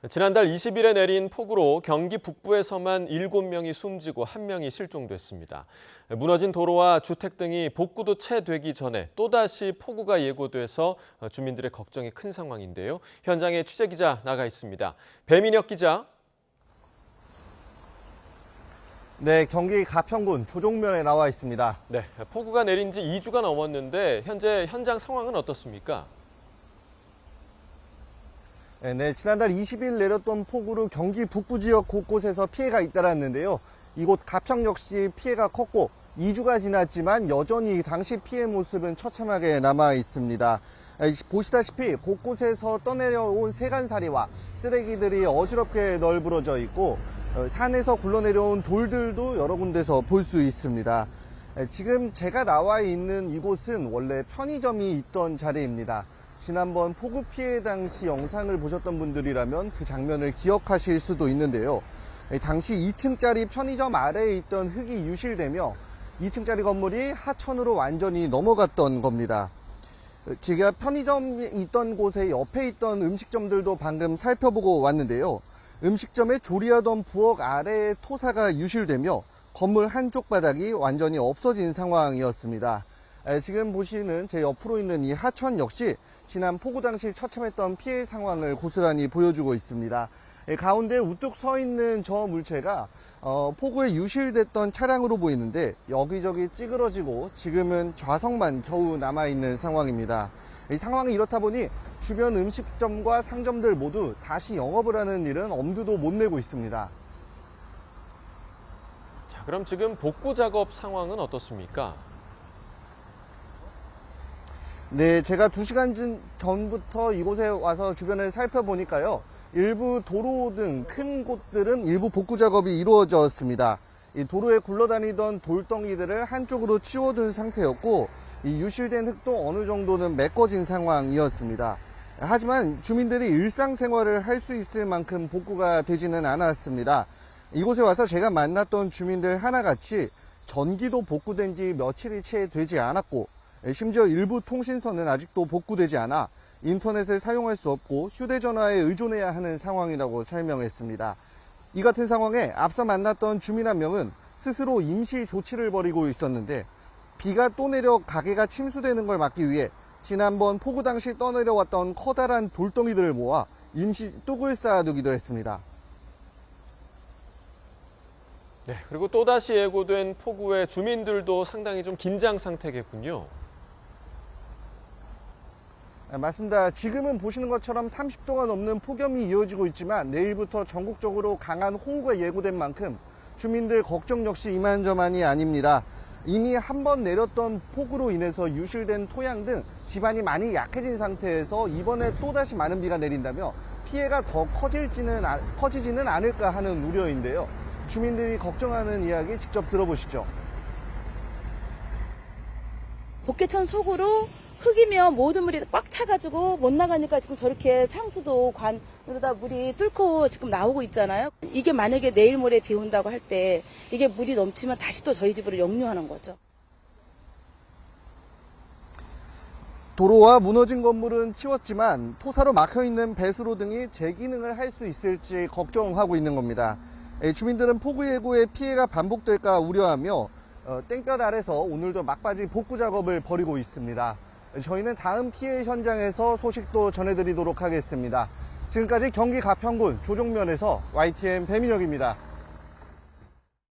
지난달 20일에 내린 폭우로 경기 북부에서만 7명이 숨지고 1명이 실종됐습니다. 무너진 도로와 주택 등이 복구도 채 되기 전에 또다시 폭우가 예고돼서 주민들의 걱정이 큰 상황인데요. 현장에 취재기자 나가 있습니다. 배민혁 기자. 네, 경기 가평군 조종면에 나와 있습니다. 네, 폭우가 내린 지 2주가 넘었는데 현재 현장 상황은 어떻습니까? 네, 지난달 20일 내렸던 폭우로 경기 북부 지역 곳곳에서 피해가 잇따랐는데요. 이곳 가평 역시 피해가 컸고 2주가 지났지만 여전히 당시 피해 모습은 처참하게 남아 있습니다. 보시다시피 곳곳에서 떠내려온 세간살이와 쓰레기들이 어지럽게 널브러져 있고 산에서 굴러내려온 돌들도 여러 군데서 볼 수 있습니다. 지금 제가 나와 있는 이곳은 원래 편의점이 있던 자리입니다. 지난번 폭우 피해 당시 영상을 보셨던 분들이라면 그 장면을 기억하실 수도 있는데요. 당시 2층짜리 편의점 아래에 있던 흙이 유실되며 2층짜리 건물이 하천으로 완전히 넘어갔던 겁니다. 제가 편의점이 있던 곳에 옆에 있던 음식점들도 방금 살펴보고 왔는데요. 음식점에 조리하던 부엌 아래에 토사가 유실되며 건물 한쪽 바닥이 완전히 없어진 상황이었습니다. 지금 보시는 제 옆으로 있는 이 하천 역시 지난 폭우 당시 처참했던 피해 상황을 고스란히 보여주고 있습니다. 가운데 우뚝 서 있는 저 물체가 폭우에 유실됐던 차량으로 보이는데 여기저기 찌그러지고 지금은 좌석만 겨우 남아있는 상황입니다. 이 상황이 이렇다 보니 주변 음식점과 상점들 모두 다시 영업을 하는 일은 엄두도 못 내고 있습니다. 자, 그럼 지금 복구 작업 상황은 어떻습니까? 네, 제가 2시간 전부터 이곳에 와서 주변을 살펴보니까요. 일부 도로 등 큰 곳들은 일부 복구 작업이 이루어졌습니다. 이 도로에 굴러다니던 돌덩이들을 한쪽으로 치워둔 상태였고 이 유실된 흙도 어느 정도는 메꿔진 상황이었습니다. 하지만 주민들이 일상생활을 할 수 있을 만큼 복구가 되지는 않았습니다. 이곳에 와서 제가 만났던 주민들 하나같이 전기도 복구된 지 며칠이 채 되지 않았고 심지어 일부 통신선은 아직도 복구되지 않아 인터넷을 사용할 수 없고 휴대전화에 의존해야 하는 상황이라고 설명했습니다. 이 같은 상황에 앞서 만났던 주민 한 명은 스스로 임시 조치를 벌이고 있었는데 비가 또 내려 가게가 침수되는 걸 막기 위해 지난번 폭우 당시 떠내려왔던 커다란 돌덩이들을 모아 임시 뚝을 쌓아두기도 했습니다. 네, 그리고 또다시 예고된 폭우에 주민들도 상당히 좀 긴장 상태겠군요. 맞습니다. 지금은 보시는 것처럼 30도가 넘는 폭염이 이어지고 있지만 내일부터 전국적으로 강한 호우가 예고된 만큼 주민들 걱정 역시 이만저만이 아닙니다. 이미 한 번 내렸던 폭우로 인해서 유실된 토양 등 지반이 많이 약해진 상태에서 이번에 또다시 많은 비가 내린다며 피해가 더 커지지는 않을까 하는 우려인데요. 주민들이 걱정하는 이야기 직접 들어보시죠. 복개천 속으로 흙이면 모든 물이 꽉 차가지고 못 나가니까 지금 저렇게 상수도 관으로다 물이 뚫고 지금 나오고 있잖아요. 이게 만약에 내일 모레 비 온다고 할 때 이게 물이 넘치면 다시 또 저희 집으로 역류하는 거죠. 도로와 무너진 건물은 치웠지만 토사로 막혀있는 배수로 등이 재기능을 할 수 있을지 걱정하고 있는 겁니다. 주민들은 폭우 예고에 피해가 반복될까 우려하며 땡볕 아래서 오늘도 막바지 복구 작업을 벌이고 있습니다. 저희는 다음 피해 현장에서 소식도 전해드리도록 하겠습니다. 지금까지 경기 가평군 조종면에서 YTN 배민혁입니다.